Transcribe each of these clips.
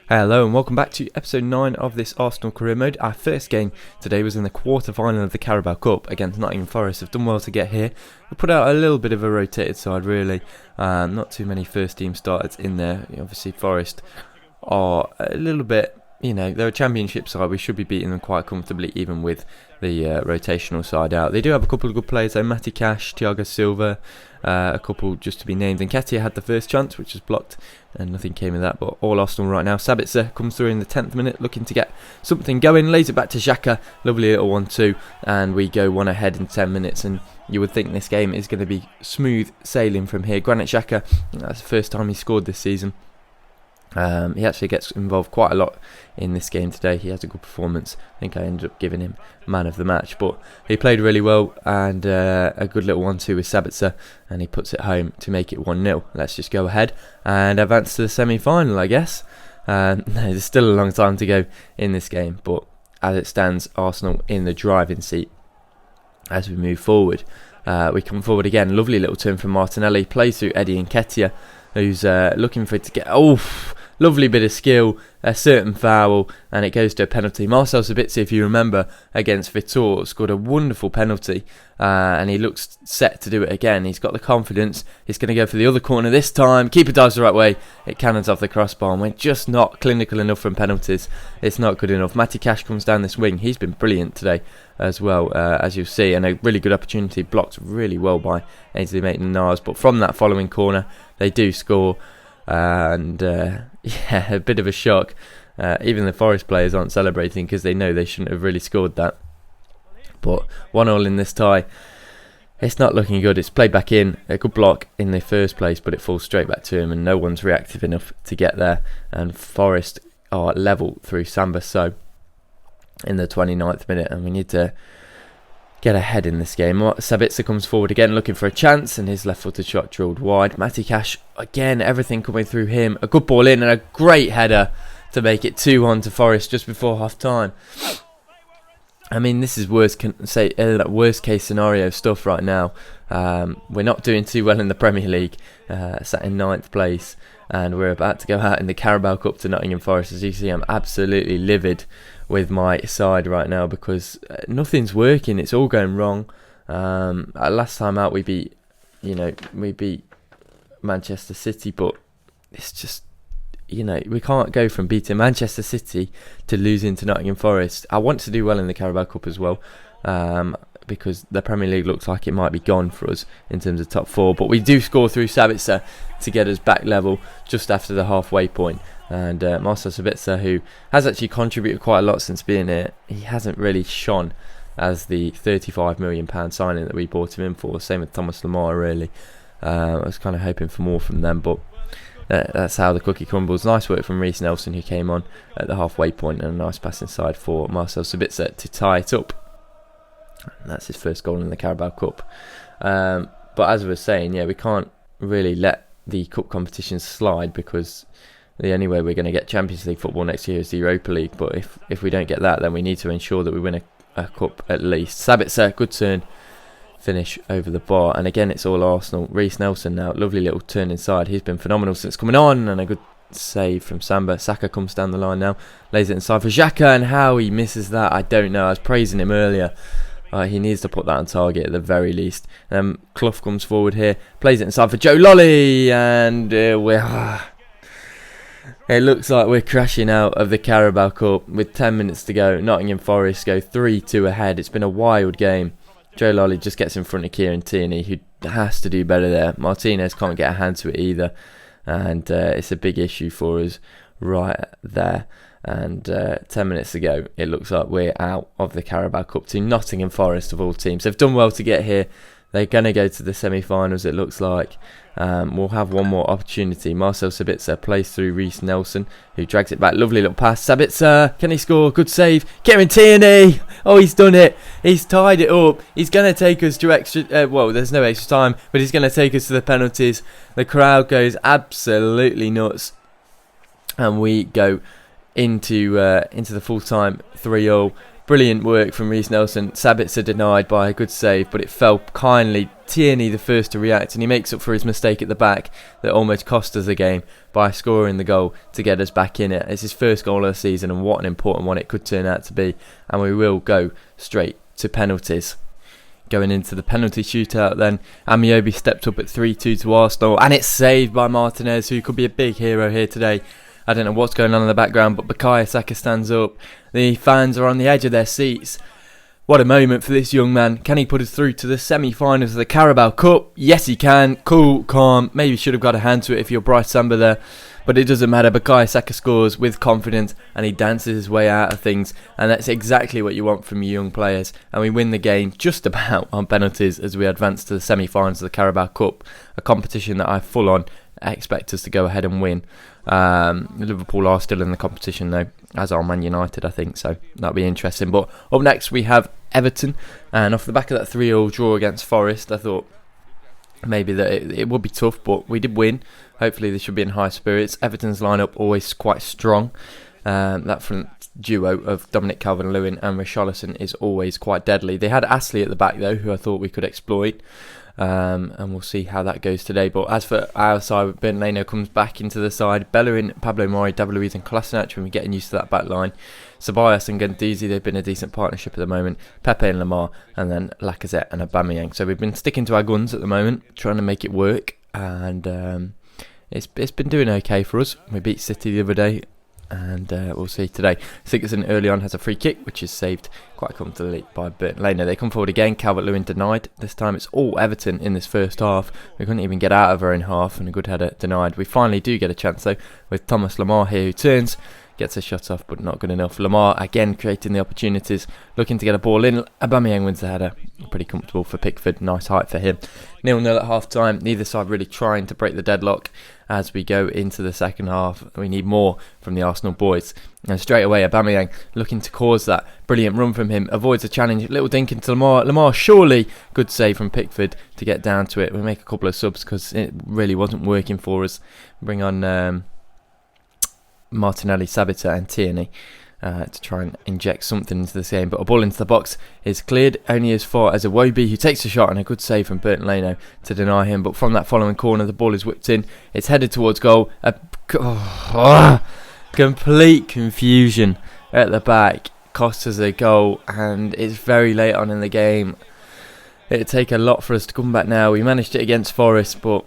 Hello and welcome back to episode 9 of this Arsenal career mode. Our first game today was in the quarter-final of the Carabao Cup against Nottingham Forest. Have done well to get here. We put out a little bit of a rotated side really. Not too many first team starters in there. Obviously Forest are a little bit, they're a championship side. We should be beating them quite comfortably even with the rotational side out. They do have a couple of good players though. Matty Cash, Thiago Silva, a couple just to be named. And Nketiah had the first chance which was blocked and nothing came of that, but all Arsenal right now. Sabitzer comes through in the 10th minute looking to get something going, lays it back to Xhaka, lovely little 1-2, and we go one ahead in 10 minutes, and you would think this game is going to be smooth sailing from here. Granit Xhaka, that's the first time he scored this season. He actually gets involved quite a lot in this game today. He has a good performance. I think I ended up giving him man of the match, but he played really well, and a good little 1-2 with Sabitzer, and he puts it home to make it 1-0. Let's just go ahead and advance to the semi-final, I guess. There's still a long time to go in this game, but as it stands, Arsenal in the driving seat as we move forward. We come forward again. Lovely little turn from Martinelli. Plays through Eddie Nketiah, who's looking for it to get... lovely bit of skill, a certain foul, and it goes to a penalty. Marcel Sabitzer, if you remember, against Vitor, scored a wonderful penalty, and he looks set to do it again. He's got the confidence. He's going to go for the other corner this time. Keeper dives the right way. It cannons off the crossbar, and we're just not clinical enough from penalties. It's not good enough. Matty Cash comes down this wing. He's been brilliant today as well, as you'll see, and a really good opportunity blocked really well by Ainsley Maitland-Niles. But from that following corner, they do score. And a bit of a shock. Even the Forest players aren't celebrating because they know they shouldn't have really scored that. But 1-1 in this tie. It's not looking good. It's played back in. A good block in the first place, but it falls straight back to him, and no one's reactive enough to get there. And Forest are level through Samba So in the 29th minute, and we need to get ahead in this game. Sabitzer comes forward again looking for a chance, and his left-footed shot drilled wide. Matty Cash, again, everything coming through him. A good ball in and a great header to make it 2-1 to Forest just before half-time. I mean, this is worst case scenario stuff right now. We're not doing too well in the Premier League, sat in 9th place, and we're about to go out in the Carabao Cup to Nottingham Forest. As you see, I'm absolutely livid with my side right now because nothing's working. It's all going wrong. Last time out we beat Manchester City, but it's just, we can't go from beating Manchester City to losing to Nottingham Forest. I want to do well in the Carabao Cup as well, because the Premier League looks like it might be gone for us in terms of top 4, but we do score through Sabitzer to get us back level just after the halfway point. And Marcel Sabitzer, who has actually contributed quite a lot since being here, he hasn't really shone as the £35 million signing that we bought him in for. Same with Thomas Lemar, really. I was kind of hoping for more from them, but that's how the cookie crumbles. Nice work from Reece Nelson, who came on at the halfway point, and a nice pass inside for Marcel Sabitzer to tie it up. And that's his first goal in the Carabao Cup. But as I was saying, we can't really let the cup competition slide, because the only way we're going to get Champions League football next year is the Europa League. But if we don't get that, then we need to ensure that we win a cup at least. Sabitzer, good turn, finish over the bar, and again it's all Arsenal. Reece Nelson now, lovely little turn inside. He's been phenomenal since coming on, and a good save from Samba. Saka comes down the line now, lays it inside for Xhaka, and how he misses that, I don't know. I was praising him earlier. He needs to put that on target at the very least. Clough comes forward here, plays it inside for Joe Lolly, and it looks like we're crashing out of the Carabao Cup with 10 minutes to go. Nottingham Forest go 3-2 ahead. It's been a wild game. Joe Lolly just gets in front of Kieran Tierney, who has to do better there. Martinez can't get a hand to it either, and it's a big issue for us right there. And 10 minutes to go, it looks like we're out of the Carabao Cup to Nottingham Forest of all teams. They've done well to get here. They're going to go to the semi-finals, it looks like. We'll have one more opportunity. Marcel Sabitzer plays through Reece Nelson, who drags it back. Lovely little pass. Sabitzer, can he score? Good save. Kieran Tierney. Oh, he's done it. He's tied it up. He's going to take us to extra... there's no extra time, but he's going to take us to the penalties. The crowd goes absolutely nuts. And we go into the full-time 3-0. Brilliant work from Reece Nelson. Sabitzer denied by a good save, but it fell kindly. Tierney the first to react, and he makes up for his mistake at the back that almost cost us the game by scoring the goal to get us back in it. It's his first goal of the season, and what an important one it could turn out to be. And we will go straight to penalties. Going into the penalty shootout then, Amiobi stepped up at 3-2 to Arsenal, and it's saved by Martinez, who could be a big hero here today. I don't know what's going on in the background, but Bukayo Saka stands up. The fans are on the edge of their seats. What a moment for this young man. Can he put us through to the semi-finals of the Carabao Cup? Yes, he can. Cool, calm. Maybe should have got a hand to it if you're Bryce Samba there. But it doesn't matter. Bukayo Saka scores with confidence and he dances his way out of things. And that's exactly what you want from your young players. And we win the game just about on penalties as we advance to the semi-finals of the Carabao Cup. A competition that I full on expect us to go ahead and win. Liverpool are still in the competition though, as are Man United, I think, so that'll be interesting. But up next we have Everton, and off the back of that 3-3 draw against Forest, I thought maybe that it would be tough, but we did win. Hopefully they should be in high spirits. Everton's lineup always quite strong. That front duo of Dominic Calvert-Lewin and Richarlison is always quite deadly. They had Ashley at the back though, who I thought we could exploit. And we'll see how that goes today. But as for our side, Ben Leno comes back into the side. Bellerin, Pablo Mari, David Luiz and Kolasinac, when we're getting used to that back line. Ceballos and Guendouzi, they've been a decent partnership at the moment. Pepe and Lamar, and then Lacazette and Aubameyang. So we've been sticking to our guns at the moment, trying to make it work. And it's been doing okay for us. We beat City the other day. And we'll see today. Sigurdsson early on has a free kick, which is saved quite comfortably by Bernd Leno. They come forward again. Calvert-Lewin denied. This time it's all Everton in this first half. We couldn't even get out of our own half, and a good header denied. We finally do get a chance though with Thomas Lamar here, who turns, gets a shot off, but not good enough. Lamar again creating the opportunities, looking to get a ball in. Aubameyang wins the header. Pretty comfortable for Pickford. Nice height for him. 0-0 at half time. Neither side really trying to break the deadlock. As we go into the second half, we need more from the Arsenal boys. And straight away, Aubameyang looking to cause that. Brilliant run from him. Avoids a challenge. Little dink into Lamar. Lamar surely. Good save from Pickford to get down to it. We make a couple of subs because it really wasn't working for us. Bring on Martinelli, Sabitzer and Tierney to try and inject something into this game. But a ball into the box is cleared only as far as Iwobi, who takes a shot, and a good save from Bernd Leno to deny him. But from that following corner, the ball is whipped in. It's headed towards goal. Complete confusion at the back. Cost us a goal, and it's very late on in the game. It'd take a lot for us to come back now. We managed it against Forest, but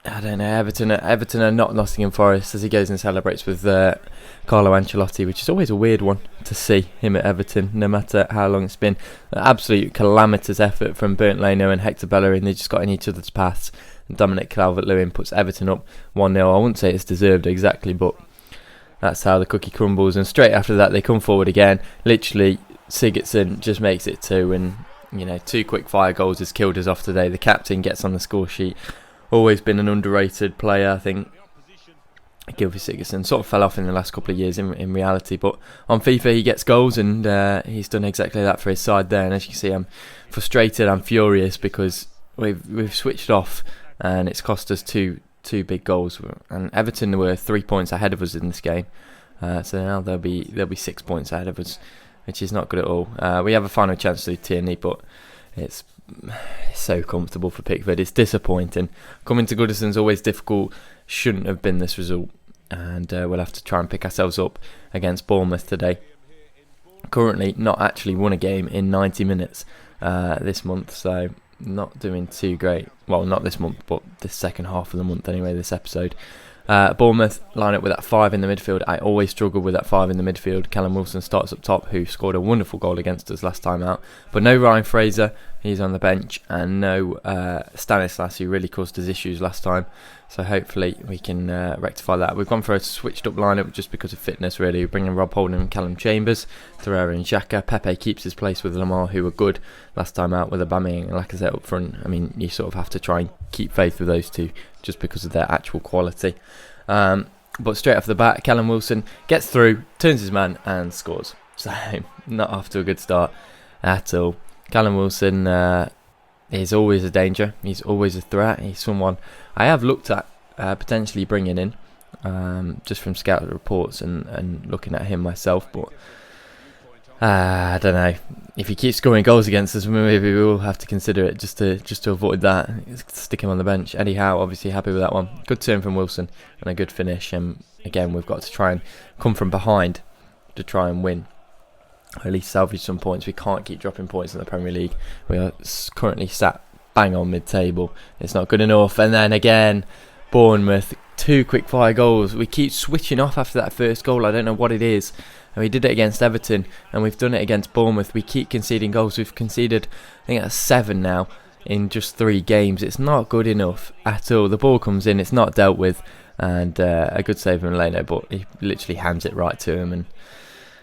I don't know, Everton are not Nottingham Forest, as he goes and celebrates with Carlo Ancelotti, which is always a weird one to see him at Everton, no matter how long it's been. An absolute calamitous effort from Bernd Leno and Hector Bellerin. They just got in each other's paths. And Dominic Calvert-Lewin puts Everton up 1-0. I wouldn't say it's deserved exactly, but that's how the cookie crumbles. And straight after that, they come forward again. Literally, Sigurdsson just makes it 2, and 2 quick fire goals has killed us off today. The captain gets on the score sheet. Always been an underrated player, I think. Gylfi Sigurdsson sort of fell off in the last couple of years in reality, but on FIFA he gets goals, and he's done exactly that for his side there. And as you can see, I'm frustrated, I'm furious, because we've switched off and it's cost us two big goals. And Everton were 3 points ahead of us in this game, so now they'll be 6 points ahead of us, which is not good at all. We have a final chance to Tierney, but it's so comfortable for Pickford. It's disappointing. Coming to Goodison's always difficult. Shouldn't have been this result, and we'll have to try and pick ourselves up against Bournemouth today. Currently not actually won a game in 90 minutes this month, so not doing too great. Well, not this month, but this second half of the month anyway, this episode. Bournemouth line up with that 5 in the midfield. I always struggle with that 5 in the midfield. Callum Wilson starts up top, who scored a wonderful goal against us last time out. But no Ryan Fraser, he's on the bench, and no Stanislas, who really caused us issues last time. So hopefully we can rectify that. We've gone for a switched up lineup just because of fitness, really. We're bringing Rob Holding and Callum Chambers, Torreira and Xhaka. Pepe keeps his place with Lamar, who were good last time out, with Aubameyang and Lacazette up front. I mean, you sort of have to try and keep faith with those two just because of their actual quality. But straight off the bat, Callum Wilson gets through, turns his man and scores. So not off to a good start at all. Callum Wilson is always a danger. He's always a threat. He's someone I have looked at potentially bringing in, just from scout reports and looking at him myself. But I don't know. If he keeps scoring goals against us, maybe we will have to consider it just to avoid that. Stick him on the bench. Eddie Howe, obviously happy with that one. Good turn from Wilson and a good finish. And again, we've got to try and come from behind to try and win, or at least salvage some points. We can't keep dropping points in the Premier League. We are currently sat bang on mid-table. It's not good enough. And then again, Bournemouth, 2 quick-fire goals. We keep switching off after that first goal. I don't know what it is. And we did it against Everton, and we've done it against Bournemouth. We keep conceding goals. We've conceded, I think that's 7 now in just 3 games. It's not good enough at all. The ball comes in, it's not dealt with, and a good save from Leno, but he literally hands it right to him, and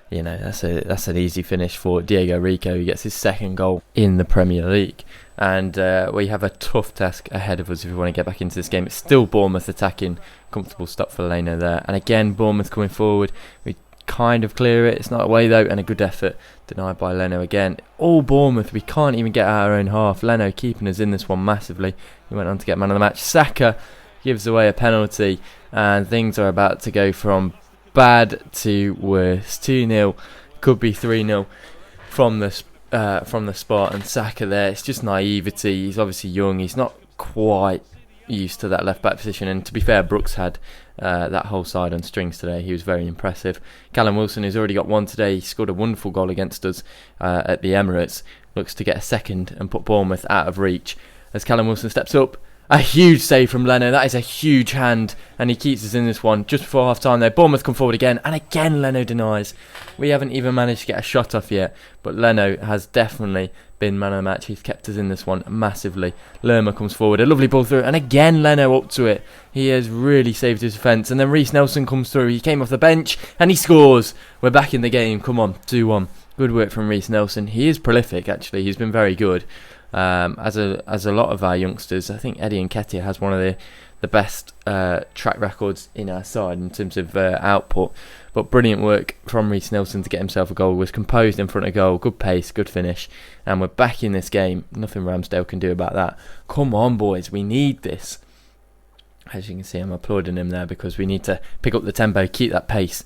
you know that's an easy finish for Diego Rico. He gets his 2nd goal in the Premier League, and we have a tough task ahead of us if we want to get back into this game. It's still Bournemouth attacking. Comfortable stop for Leno there, and again Bournemouth coming forward. We kind of clear it. It's not away though, and a good effort denied by Leno again. All Bournemouth, we can't even get out our own half. Leno keeping us in this one massively. He went on to get man of the match. Saka gives away a penalty, and things are about to go from bad to worse. 2-0, could be 3-0 from the spot, and Saka there, it's just naivety. He's obviously young, he's not quite used to that left back position, and to be fair, Brooks had that whole side on strings today. He was very impressive. Callum Wilson, who's already got 1 today, he scored a wonderful goal against us at the Emirates, looks to get a 2nd and put Bournemouth out of reach as Callum Wilson steps up. A huge save from Leno. That is a huge hand, and he keeps us in this one. Just before half time there, Bournemouth come forward again, and again Leno denies. We haven't even managed to get a shot off yet, but Leno has definitely been man of the match. He's kept us in this one massively. Lerma comes forward, a lovely ball through, and again Leno up to it. He has really saved his defence, and then Reece Nelson comes through. He came off the bench and he scores. We're back in the game. Come on, 2-1. Good work from Reece Nelson. He is prolific actually. He's been very good. As a lot of our youngsters, I think Eddie Nketiah has one of the best track records in our side in terms of output. But brilliant work from Reece Nelson to get himself a goal. Was composed in front of goal, good pace, good finish, and we're back in this game. Nothing Ramsdale can do about that. Come on, boys, we need this. As you can see, I'm applauding him there because we need to pick up the tempo, keep that pace,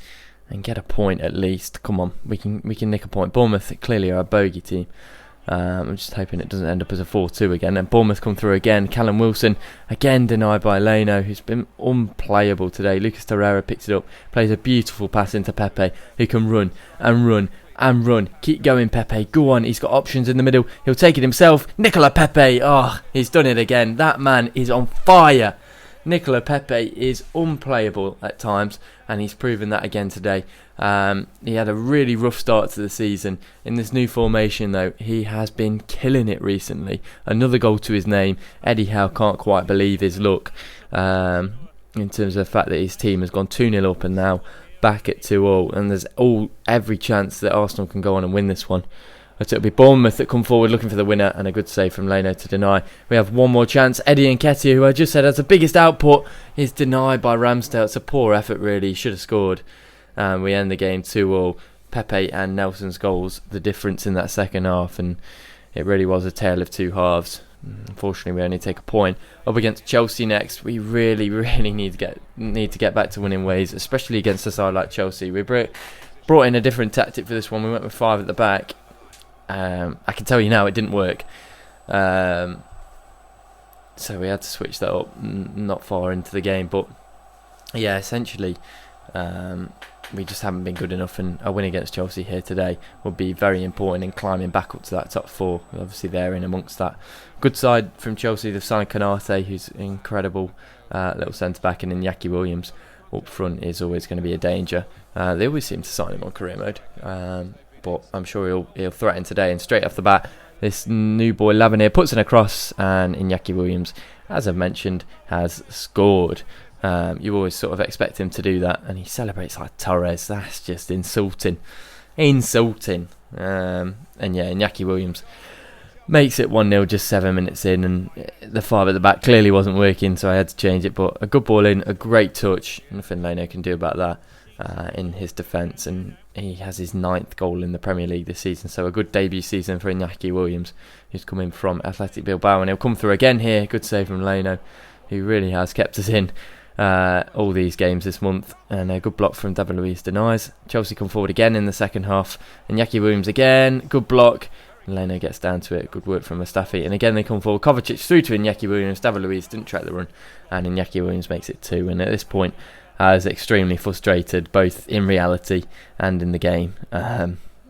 and get a point at least. Come on, we can nick a point. Bournemouth clearly are a bogey team. I'm just hoping it doesn't end up as a 4-2 again. And Bournemouth come through again. Callum Wilson again denied by Leno, who's been unplayable today. Lucas Torreira picks it up, plays a beautiful pass into Pepe, who can run and run and run. Keep going, Pepe. Go on. He's got options in the middle. He'll take it himself. Nicola Pepe. Oh, he's done it again. That man is on fire. Nicola Pepe is unplayable at times, and he's proven that again today. He had a really rough start to the season. In this new formation, though, he has been killing it recently. Another goal to his name. Eddie Howe can't quite believe his luck in terms of the fact that his team has gone 2-0 up and now back at 2-0. And there's every chance that Arsenal can go on and win this one. But it'll be Bournemouth that come forward looking for the winner, and a good save from Leno to deny. We have one more chance. Eddie Nketiah, who I just said has the biggest output, is denied by Ramsdale. It's a poor effort, really. He should have scored. We end the game 2-2. Pepe and Nelson's goals, the difference in that second half, and it really was a tale of two halves. Unfortunately, we only take a point. Up against Chelsea next, we really need to get back to winning ways, especially against a side like Chelsea. We brought in a different tactic for this one. We went with 5 at the back. I can tell you now it didn't work, so we had to switch that up not far into the game. But yeah, essentially we just haven't been good enough, and a win against Chelsea here today would be very important in climbing back up to that top 4. Obviously they're in amongst that good side from Chelsea. They've signed Konate, who's an incredible little centre back, and Iñaki Williams up front is always going to be a danger. They always seem to sign him on career mode, but I'm sure he'll threaten today. And straight off the bat, this new boy Lavanir puts in a cross, and Iñaki Williams, as I've mentioned, has scored. You always sort of expect him to do that, and he celebrates like Torres. That's just insulting. And yeah, Iñaki Williams makes it 1-0 just 7 minutes in, and the 5 at the back clearly wasn't working, so I had to change it. But a good ball in, a great touch. Nothing Leno can do about that in his defence, and he has his 9th goal in the Premier League this season, so a good debut season for Iñaki Williams, who's coming from Athletic Bilbao, and he'll come through again here. Good save from Leno, who really has kept us in. all these games this month, and a good block from David Luiz denies. Chelsea come forward again in the second half, and Iñaki Williams again, good block. Leno gets down to it, good work from Mustafi, and again they come forward. Kovacic through to Iñaki Williams. David Luiz didn't track the run, and Iñaki Williams makes it 2. And at this point, I was extremely frustrated, both in reality and in the game.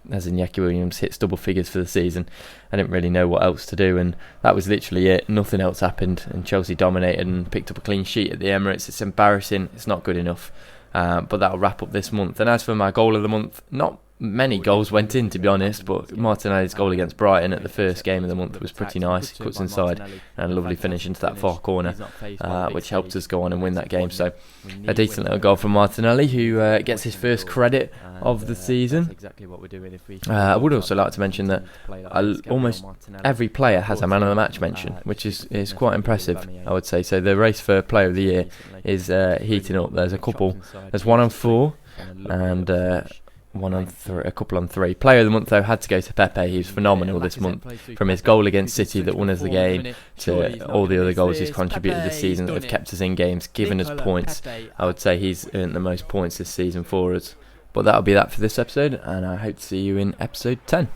As Iñaki Williams hits double figures for the season, I didn't really know what else to do, and that was literally it. Nothing else happened, and Chelsea dominated and picked up a clean sheet at the Emirates. It's embarrassing, it's not good enough, but that'll wrap up this month. And as for my goal of the month, not many goals went in, to be honest, but Martinelli's goal against Brighton at the first game of the month was pretty nice. Cuts inside and a lovely finish into that far corner, which helped us go on and win that game. So a decent little goal from Martinelli, who gets his first credit of the season. I would also like to mention that almost every player has a man of the match mention, which is quite impressive, I would say. So the race for player of the year is heating up. There's a couple. There's 1 on 4 and a couple on 3. Player of the month though had to go to Pepe. He was phenomenal this month, from his goal against City that won us the game to all the other goals he's contributed this season that have kept us in games, given us points. I would say he's earned the most points this season for us. But that'll be that for this episode, and I hope to see you in episode 10.